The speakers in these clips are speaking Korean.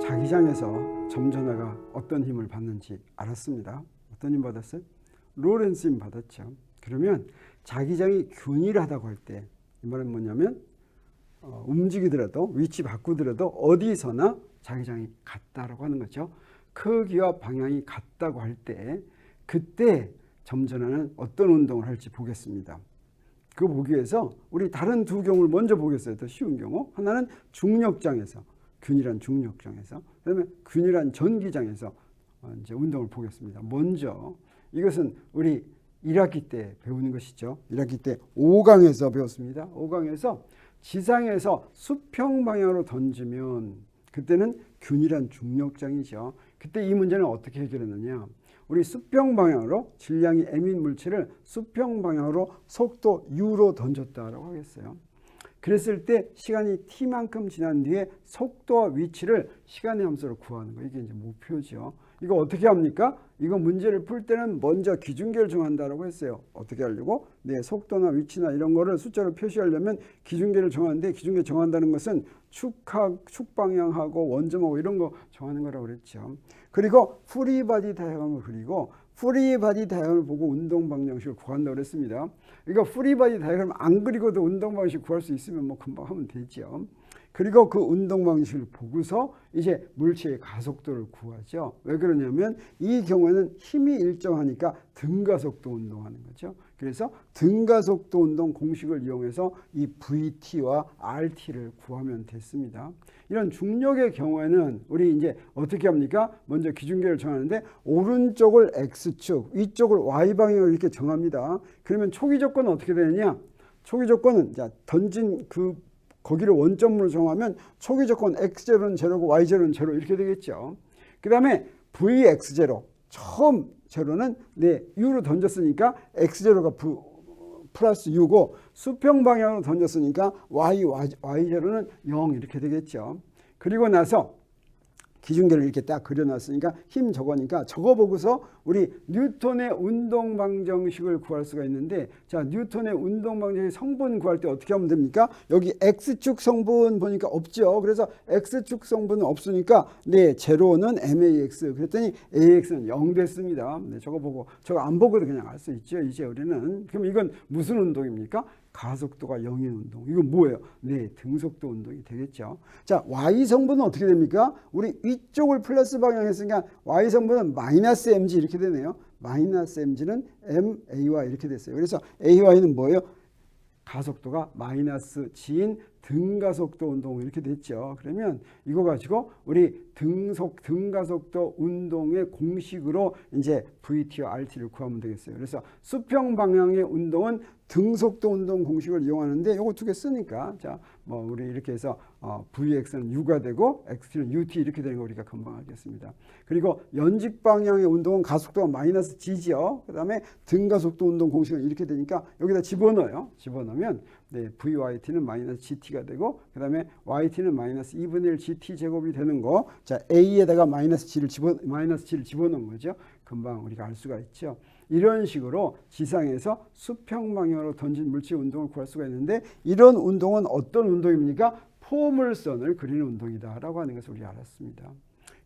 자기장에서 점전화가 어떤 힘을 받는지 알았습니다. 어떤 힘 받았어요? 로렌츠 힘 받았죠. 그러면 자기장이 균일하다고 할 때 이 말은 뭐냐면 움직이더라도 위치 바꾸더라도 어디서나 자기장이 같다라고 하는 거죠. 크기와 방향이 같다고 할 때 그때 점전화는 어떤 운동을 할지 보겠습니다. 그거 보기 위해서 우리 다른 두 경우를 먼저 보겠어요. 더 쉬운 경우. 하나는 중력장에서, 균일한 중력장에서, 그다음에 균일한 전기장에서 이제 운동을 보겠습니다. 먼저 이것은 우리 1학기 때 배우는 것이죠. 1학기 때 5강에서 배웠습니다. 5강에서 지상에서 수평 방향으로 던지면 그때는 균일한 중력장이죠. 그때 이 문제는 어떻게 해결했느냐. 우리 수평 방향으로 질량이 m인 물체를 수평 방향으로 속도 u로 던졌다라고 하겠어요. 그랬을 때 시간이 t만큼 지난 뒤에 속도와 위치를 시간의 함수로 구하는 거. 이게 이제 목표죠. 이거 어떻게 합니까? 이거 문제를 풀 때는 먼저 기준계를 정한다라고 했어요. 어떻게 하려고? 네, 속도나 위치나 이런 거를 숫자로 표시하려면 기준계를 정하는데 기준계 정한다는 것은 축방향하고 원점하고 이런 거 정하는 거라고 그랬죠. 그리고 프리바디 다이어그램을 그리고 프리바디 다이어그램을 보고 운동 방정식을 구한다고 그랬습니다. 그러니까 프리바디 다이어그램 안 그리고도 운동 방식 구할 수 있으면 뭐 금방 하면 되죠. 그리고 그 운동 방식을 보고서 이제 물체의 가속도를 구하죠. 왜 그러냐면 이 경우에는 힘이 일정하니까 등가속도 운동하는 거죠. 그래서 등가속도 운동 공식을 이용해서 이 VT와 RT를 구하면 됐습니다. 이런 중력의 경우에는 우리 이제 어떻게 합니까? 먼저 기준계를 정하는데 오른쪽을 X축, 위쪽을 Y방향으로 이렇게 정합니다. 그러면 초기 조건은 어떻게 되느냐? 초기 조건은 던진 거기를 원점으로 정하면 초기 조건 X0는 제로고 Y0는 제로 이렇게 되겠죠. 그 다음에 VX0 처음 제로는 U로 던졌으니까 X0가 플러스 U고 수평 방향으로 던졌으니까 Y0는 0 이렇게 되겠죠. 그리고 나서 기준계를 이렇게 딱 그려놨으니까 힘 저거니까 저거 보고서 우리 뉴턴의 운동 방정식을 구할 수가 있는데 자 뉴턴의 운동 방정식 성분 구할 때 어떻게 하면 됩니까? 여기 X축 성분 보니까 없죠. 그래서 X축 성분은 없으니까 제로는 MAX 그랬더니 AX는 0 됐습니다. 저거 보고 저거 안 보고도 그냥 알 수 있죠. 이제 우리는 그럼 이건 무슨 운동입니까? 가속도가 0인 운동. 이건 뭐예요? 등속도 운동이 되겠죠. 자, Y 성분은 어떻게 됩니까? 우리 위쪽을 플러스 방향 했으니까 Y 성분은 마이너스 mg 이렇게 되네요. 마이너스 mg는 MAY 이렇게 됐어요. 그래서 AY는 뭐예요? 가속도가 마이너스 g인 등가속도 운동 이렇게 됐죠. 그러면 이거 가지고 우리 등가속도 운동의 공식으로 이제 VT와 RT를 구하면 되겠어요. 그래서 수평 방향의 운동은 등속도 운동 공식을 이용하는데 요거 두 개 쓰니까 자, 뭐 우리 이렇게 해서 VX는 U가 되고 XT는 UT 이렇게 되는 거 우리가 금방 알겠습니다. 그리고 연직 방향의 운동은 가속도가 마이너스 G죠. 그 다음에 등가속도 운동 공식은 이렇게 되니까 여기다 집어넣어요. 집어넣으면 VYT는 마이너스 GT가 되고 그 다음에 YT는 마이너스 2분의 1 GT 제곱이 되는 거. 자, A에다가 마이너스 G를 집어넣은 거죠. 금방 우리가 알 수가 있죠. 이런 식으로 지상에서 수평 방향으로 던진 물체 운동을 구할 수가 있는데 이런 운동은 어떤 운동입니까? 포물선을 그리는 운동이다라고 하는 것을 우리 알았습니다.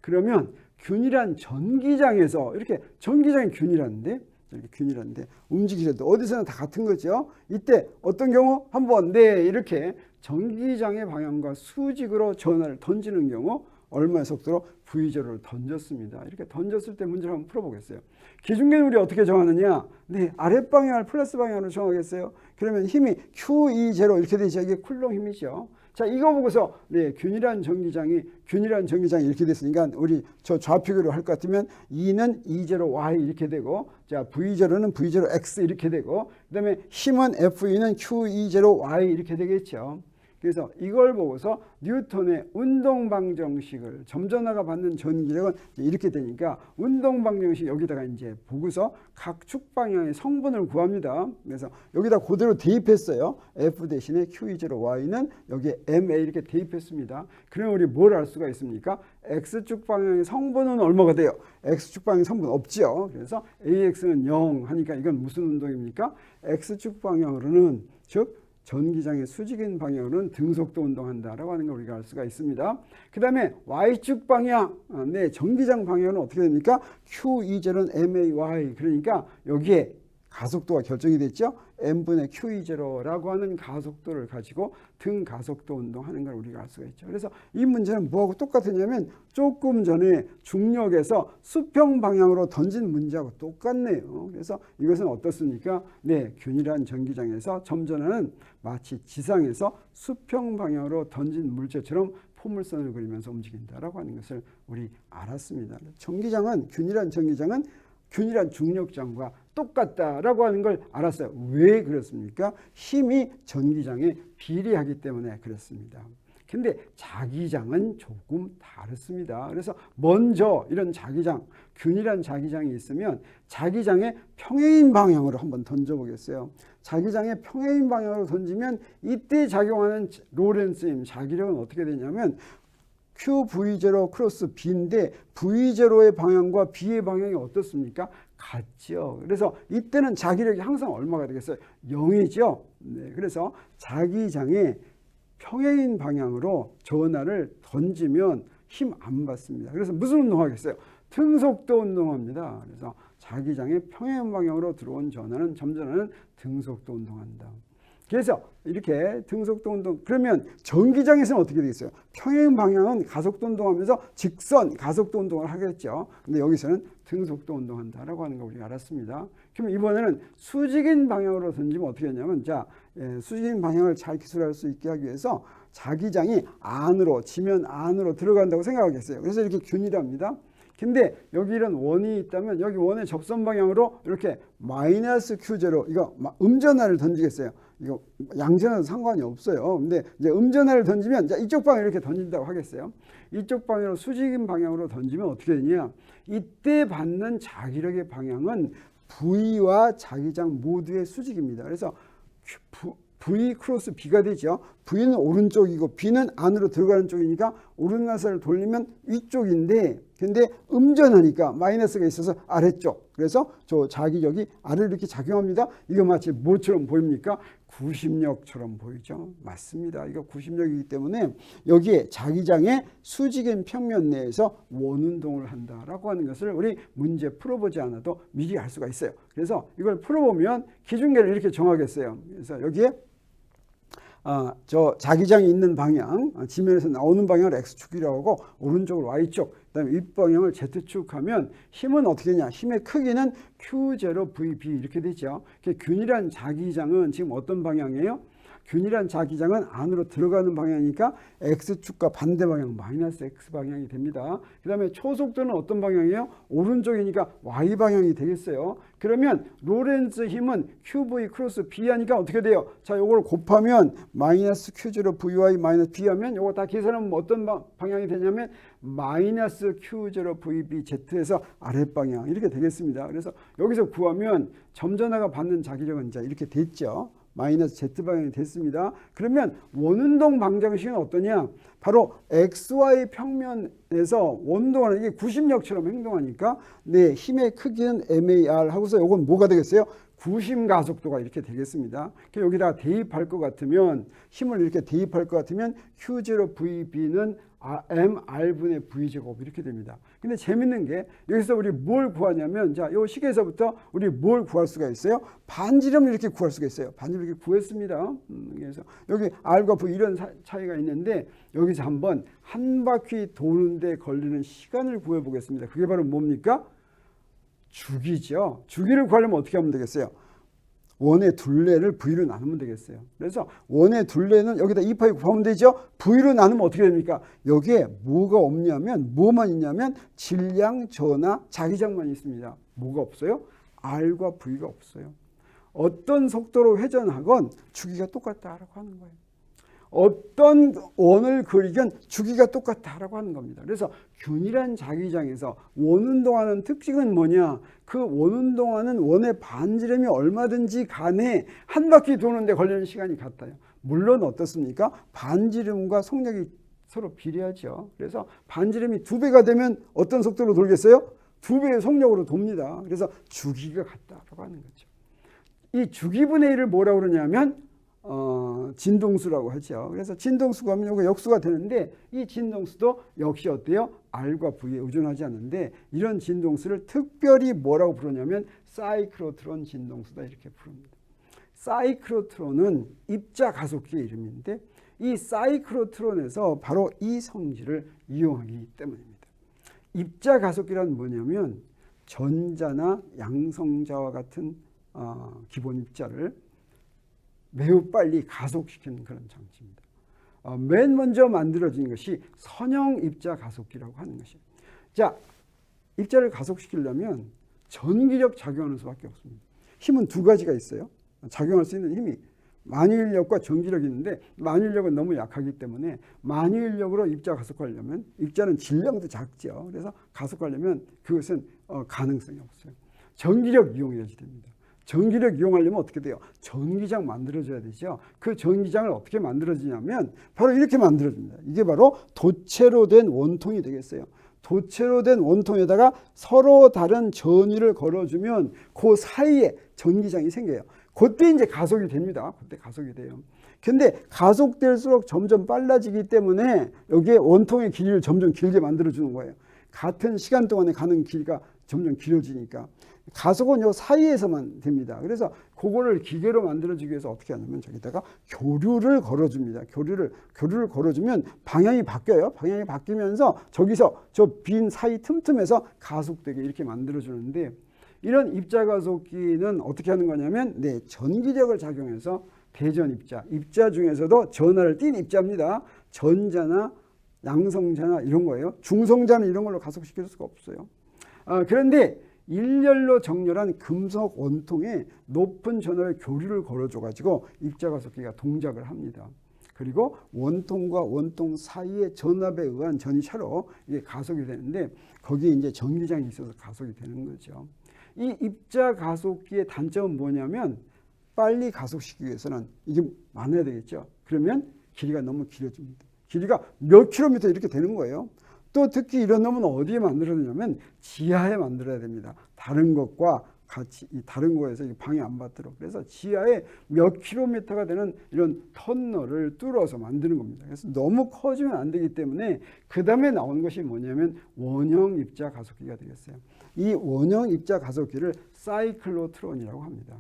그러면 균일한 전기장에서 이렇게 전기장이 균일한데 이렇게 균일한데 움직이려도 어디서나 다 같은 거죠. 이때 어떤 경우 한번 이렇게 전기장의 방향과 수직으로 전화를 던지는 경우 얼마의 속도로 V0를 던졌습니다. 이렇게 던졌을 때 문제를 한번 풀어보겠어요. 기준계는 우리 어떻게 정하느냐? 아랫방향을 플러스 방향으로 정하겠어요. 그러면 힘이 QE0 이렇게 되죠. 이게 쿨롱 힘이죠. 자, 이거 보고서 균일한 전기장이 이렇게 됐으니까 우리 저 좌표계로 할 것 같으면 E는 E0Y 이렇게 되고 자, V0는 V0X 이렇게 되고 그다음에 힘은 FE는 QE0Y 이렇게 되겠죠. 그래서 이걸 보고서 뉴턴의 운동 방정식을 점전화가 받는 전기력은 이렇게 되니까 운동 방정식 여기다가 이제 보고서 각 축 방향의 성분을 구합니다. 그래서 여기다 그대로 대입했어요. F 대신에 QE0Y는 여기에 MA 이렇게 대입했습니다. 그러면 우리 뭘 알 수가 있습니까? X축 방향의 성분은 얼마가 돼요? X축 방향의 성분 없죠. 그래서 AX는 0 하니까 이건 무슨 운동입니까? X축 방향으로는 즉 전기장의 수직인 방향으로는 등속도 운동한다라고 하는 걸 우리가 알 수가 있습니다. 그 다음에 Y축 방향, 네, 전기장 방향은 어떻게 됩니까? Q2제로는 MAY. 그러니까 여기에 가속도가 결정이 됐죠. m분의 q2제로라고 하는 가속도를 가지고 등 가속도 운동하는 걸 우리가 알 수가 있죠. 그래서 이 문제는 뭐하고 똑같으냐면 조금 전에 중력에서 수평 방향으로 던진 문제하고 똑같네요. 그래서 이것은 어떻습니까? 네, 균일한 전기장에서 점전하는 마치 지상에서 수평 방향으로 던진 물체처럼 포물선을 그리면서 움직인다라고 하는 것을 우리 알았습니다. 전기장은 균일한 전기장은 균일한 중력장과 똑같다라고 하는 걸 알았어요. 왜 그렇습니까? 힘이 전기장에 비례하기 때문에 그렇습니다. 근데 자기장은 조금 다릅니다. 그래서 먼저 이런 자기장, 균일한 자기장이 있으면 자기장의 평행인 방향으로 한번 던져보겠어요. 자기장의 평행인 방향으로 던지면 이때 작용하는 로렌츠 힘, 자기력은 어떻게 되냐면 QV0 크로스 B인데 V0의 방향과 B의 방향이 어떻습니까? 같죠. 그래서 이때는 자기력이 항상 얼마가 되겠어요? 0이죠. 네, 그래서 자기장의 평행인 방향으로 전하를 던지면 힘 안 받습니다. 그래서 무슨 운동하겠어요? 등속도 운동합니다. 그래서 자기장의 평행 방향으로 들어온 전하는 점전하는 등속도 운동한다. 그래서 이렇게 등속도 운동, 그러면 전기장에서는 어떻게 되겠어요? 평행 방향은 가속도 운동하면서 직선 가속도 운동을 하겠죠. 근데 여기서는 등속도 운동한다라고 하는 거 우리가 알았습니다. 그럼 이번에는 수직인 방향으로 던지면 어떻게 했냐면, 자, 수직인 방향을 잘 기술할 수 있게 하기 위해서 자기장이 안으로, 지면 안으로 들어간다고 생각하겠어요. 그래서 이렇게 균일합니다. 근데 여기 이런 원이 있다면 여기 원의 접선 방향으로 이렇게 마이너스 Q0, 이거 음전하를 던지겠어요. 이거 양전하도 상관이 없어요. 근데 이제 음전하를 던지면, 자, 이쪽 방향 이렇게 던진다고 하겠어요. 이쪽 방향으로 수직인 방향으로 던지면 어떻게 되냐? 이때 받는 자기력의 방향은 V와 자기장 모두의 수직입니다. 그래서 V 크로스 B가 되죠. V는 오른쪽이고 B는 안으로 들어가는 쪽이니까 오른나사를 돌리면 위쪽인데, 근데 음전하니까 마이너스가 있어서 아래쪽. 그래서 저 자기력이 아래로 이렇게 작용합니다. 이거 마치 뭐처럼 보입니까? 구심력처럼 보이죠. 맞습니다. 이거 구심력이기 때문에 여기에 자기장의 수직인 평면 내에서 원운동을 한다라고 하는 것을 우리 문제 풀어보지 않아도 미리 알 수가 있어요. 그래서 이걸 풀어보면 기준계를 이렇게 정하겠어요. 그래서 여기에 저 자기장이 있는 방향, 지면에서 나오는 방향을 X축이라고 하고 오른쪽을 Y축, 그다음에 윗방향을 Z축 하면 힘은 어떻게 되냐? 힘의 크기는 Q0 VB 이렇게 되죠. 균일한 자기장은 지금 어떤 방향이에요? 균일한 자기장은 안으로 들어가는 방향이니까 X축과 반대 방향 마이너스 X 방향이 됩니다. 그 다음에 초속도는 어떤 방향이에요? 오른쪽이니까 Y 방향이 되겠어요. 그러면 로렌츠 힘은 QV 크로스 B 하니까 어떻게 돼요? 자, 요걸 곱하면 마이너스 Q0 VY 마이너스 B 하면 요거 다 계산하면 어떤 방향이 되냐면 마이너스 Q0 VB Z에서 아랫방향 이렇게 되겠습니다. 그래서 여기서 구하면 점전하가 받는 자기력은 이제 이렇게 됐죠. 마이너스 Z방향이 됐습니다. 그러면 원운동 방정식은 어떠냐? 바로 XY 평면에서 원운동하는 이게 구심력처럼 행동하니까 네, 힘의 크기는 MAR 하고서 이건 뭐가 되겠어요? 구심 가속도가 이렇게 되겠습니다. 여기다가 대입할 것 같으면 힘을 이렇게 대입할 것 같으면 Q0 VB는 MR분의 V제곱 이렇게 됩니다. 근데 재밌는 게 여기서 우리 뭘 구하냐면, 자, 이 식에서부터 우리 뭘 구할 수가 있어요? 반지름을 이렇게 구할 수가 있어요. 반지름 이렇게 구했습니다. 그래서 여기 R과 V 이런 차이가 있는데 여기서 한번 한 바퀴 도는데 걸리는 시간을 구해보겠습니다. 그게 바로 뭡니까? 주기죠. 주기를 구하려면 어떻게 하면 되겠어요? 원의 둘레를 V로 나누면 되겠어요. 그래서 원의 둘레는 여기다 2파이 곱하면 되죠. V로 나누면 어떻게 됩니까? 여기에 뭐가 없냐면, 뭐만 있냐면 질량, 전하, 자기장만 있습니다. 뭐가 없어요? R과 V가 없어요. 어떤 속도로 회전하건 주기가 똑같다라고 하는 거예요. 어떤 원을 그리건 주기가 똑같다라고 하는 겁니다. 그래서 균일한 자기장에서 원운동하는 특징은 뭐냐? 그 원운동하는 원의 반지름이 얼마든지 간에 한 바퀴 도는데 걸리는 시간이 같아요. 물론 어떻습니까? 반지름과 속력이 서로 비례하죠. 그래서 반지름이 2배가 되면 어떤 속도로 돌겠어요? 2배의 속력으로 돕니다. 그래서 주기가 같다라고 하는 거죠. 이 주기분의 1을 뭐라고 그러냐면 진동수라고 하죠. 그래서 진동수가 하면 이거 역수가 되는데 이 진동수도 역시 어때요? R과 V에 의존하지 않는데 이런 진동수를 특별히 뭐라고 부르냐면 사이클로트론 진동수다 이렇게 부릅니다. 사이클로트론은 입자 가속기의 이름인데 이 사이클로트론에서 바로 이 성질을 이용하기 때문입니다. 입자 가속기란 뭐냐면 전자나 양성자와 같은 기본 입자를 매우 빨리 가속시키는 그런 장치입니다. 맨 먼저 만들어진 것이 선형 입자 가속기라고 하는 것이에요. 자, 입자를 가속시키려면 전기력 작용하는 수밖에 없습니다. 힘은 두 가지가 있어요. 작용할 수 있는 힘이 만유인력과 전기력이 있는데 만유인력은 너무 약하기 때문에 만유인력으로 입자 가속하려면 입자는 질량도 작죠. 그래서 가속하려면 그것은 가능성이 없어요. 전기력 이용해야지 됩니다. 전기력 이용하려면 어떻게 돼요? 전기장 만들어줘야 되죠. 그 전기장을 어떻게 만들어지냐면 바로 이렇게 만들어집니다. 이게 바로 도체로 된 원통이 되겠어요. 도체로 된 원통에다가 서로 다른 전위를 걸어주면 그 사이에 전기장이 생겨요. 그때 이제 가속이 됩니다. 그때 가속이 돼요. 근데 가속될수록 점점 빨라지기 때문에 여기에 원통의 길이를 점점 길게 만들어주는 거예요. 같은 시간 동안에 가는 길이가 점점 길어지니까. 가속은 요 사이에서만 됩니다. 그래서 그거를 기계로 만들어주기 위해서 어떻게 하냐면 저기다가 교류를 걸어줍니다. 교류를 걸어주면 방향이 바뀌어요. 방향이 바뀌면서 저기서 저 빈 사이 틈틈에서 가속되게 이렇게 만들어주는데 이런 입자 가속기는 어떻게 하는 거냐면 전기력을 작용해서 대전 입자 중에서도 전하를 띤 입자입니다. 전자나 양성자나 이런 거예요. 중성자는 이런 걸로 가속시킬 수가 없어요. 그런데 일렬로 정렬한 금속 원통에 높은 전하의 교류를 걸어줘가지고 입자 가속기가 동작을 합니다. 그리고 원통과 원통 사이의 전압에 의한 전이차로 이게 가속이 되는데 거기에 이제 전기장이 있어서 가속이 되는 거죠. 이 입자 가속기의 단점은 뭐냐면 빨리 가속시키기 위해서는 이게 많아야 되겠죠. 그러면 길이가 너무 길어집니다. 길이가 몇 킬로미터 이렇게 되는 거예요. 또 특히 이런 놈은 어디에 만들어야 되냐면 지하에 만들어야 됩니다. 다른 것과 같이 다른 거에서 방해 안 받도록. 그래서 지하에 몇 킬로미터가 되는 이런 터널을 뚫어서 만드는 겁니다. 그래서 너무 커지면 안 되기 때문에 그 다음에 나오는 것이 뭐냐면 원형 입자 가속기가 되겠어요. 이 원형 입자 가속기를 사이클로트론이라고 합니다.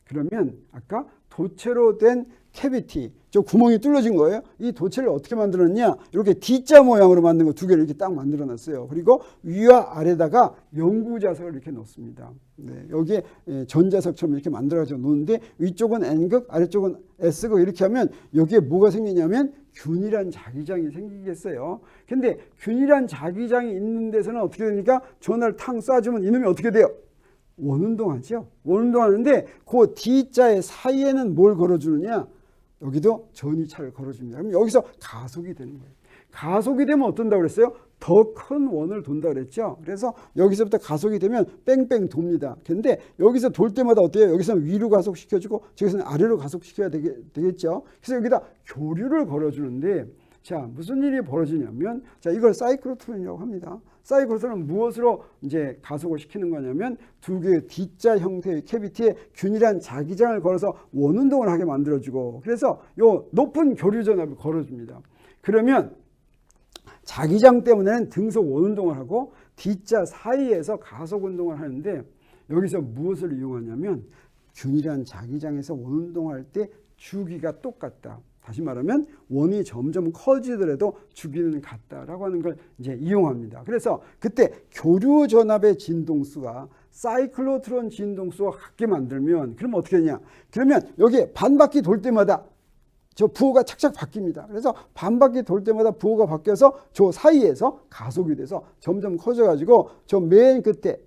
그러면 아까 도체로 된 캐비티, 저 구멍이 뚫어진 거예요. 이 도체를 어떻게 만들었냐? 이렇게 D자 모양으로 만든 거 두 개를 이렇게 딱 만들어 놨어요. 그리고 위와 아래다가 영구자석을 이렇게 놓습니다. 여기에 전자석처럼 이렇게 만들어가지고 놓는데 위쪽은 N극, 아래쪽은 S극 이렇게 하면 여기에 뭐가 생기냐면 균일한 자기장이 생기겠어요. 근데 균일한 자기장이 있는 데서는 어떻게 됩니까? 전화를 탕 쏴주면 이놈이 어떻게 돼요? 원운동하죠. 원운동하는데 그 D자의 사이에는 뭘 걸어주느냐? 여기도 전이차를 걸어줍니다. 그럼 여기서 가속이 되는 거예요. 가속이 되면 어떤다고 그랬어요? 더 큰 원을 돈다고 그랬죠. 그래서 여기서부터 가속이 되면 뺑뺑 돕니다. 근데 여기서 돌 때마다 어때요? 여기서는 위로 가속시켜주고 저기서는 아래로 가속시켜야 되겠죠. 그래서 여기다 교류를 걸어주는데 자, 무슨 일이 벌어지냐면 자, 이걸 사이클로트론이라고 합니다. 사이클로트론은 무엇으로 이제 가속을 시키는 거냐면 두 개의 D자 형태의 캐비티에 균일한 자기장을 걸어서 원운동을 하게 만들어주고 그래서 요 높은 교류 전압을 걸어줍니다. 그러면 자기장 때문에는 등속 원운동을 하고 D자 사이에서 가속 운동을 하는데 여기서 무엇을 이용하냐면 균일한 자기장에서 원운동할 때 주기가 똑같다. 다시 말하면 원이 점점 커지더라도 주기는 같다라고 하는 걸 이제 이용합니다. 그래서 그때 교류 전압의 진동수가 사이클로트론 진동수와 같게 만들면 그러면 어떻게 되냐? 그러면 여기 반 바퀴 돌 때마다 저 부호가 착착 바뀝니다. 그래서 반 바퀴 돌 때마다 부호가 바뀌어서 저 사이에서 가속이 돼서 점점 커져가지고 저 맨 끝에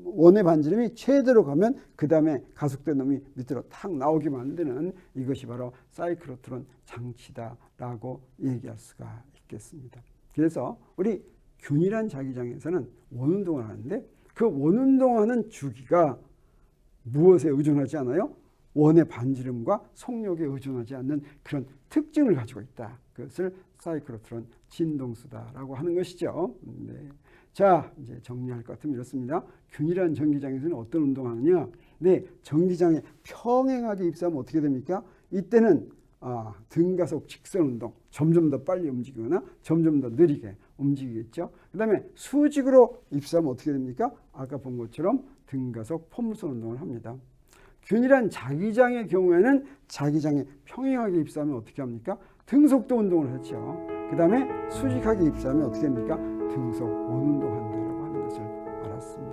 원의 반지름이 최대로 가면 그 다음에 가속된 놈이 밑으로 탁 나오게 만드는 이것이 바로 사이클로트론 장치다라고 얘기할 수가 있겠습니다. 그래서 우리 균일한 자기장에서는 원운동을 하는데 그 원운동하는 주기가 무엇에 의존하지 않아요? 원의 반지름과 속력에 의존하지 않는 그런 특징을 가지고 있다. 그것을 사이클로트론 진동수다라고 하는 것이죠. 네. 자, 이제 정리할 것 같으면 이렇습니다. 균일한 전기장에서는 어떤 운동을 하느냐? 네, 전기장에 평행하게 입사하면 어떻게 됩니까? 이때는 등가속 직선 운동, 점점 더 빨리 움직이거나 점점 더 느리게 움직이겠죠. 그 다음에 수직으로 입수하면 어떻게 됩니까? 아까 본 것처럼 등가속 포물선 운동을 합니다. 균일한 자기장의 경우에는 자기장에 평행하게 입수하면 어떻게 합니까? 등속도 운동을 하죠. 그 다음에 수직하게 입수하면 어떻게 합니까? 등속 원운동 한다라고 하는 것을 알았습니다.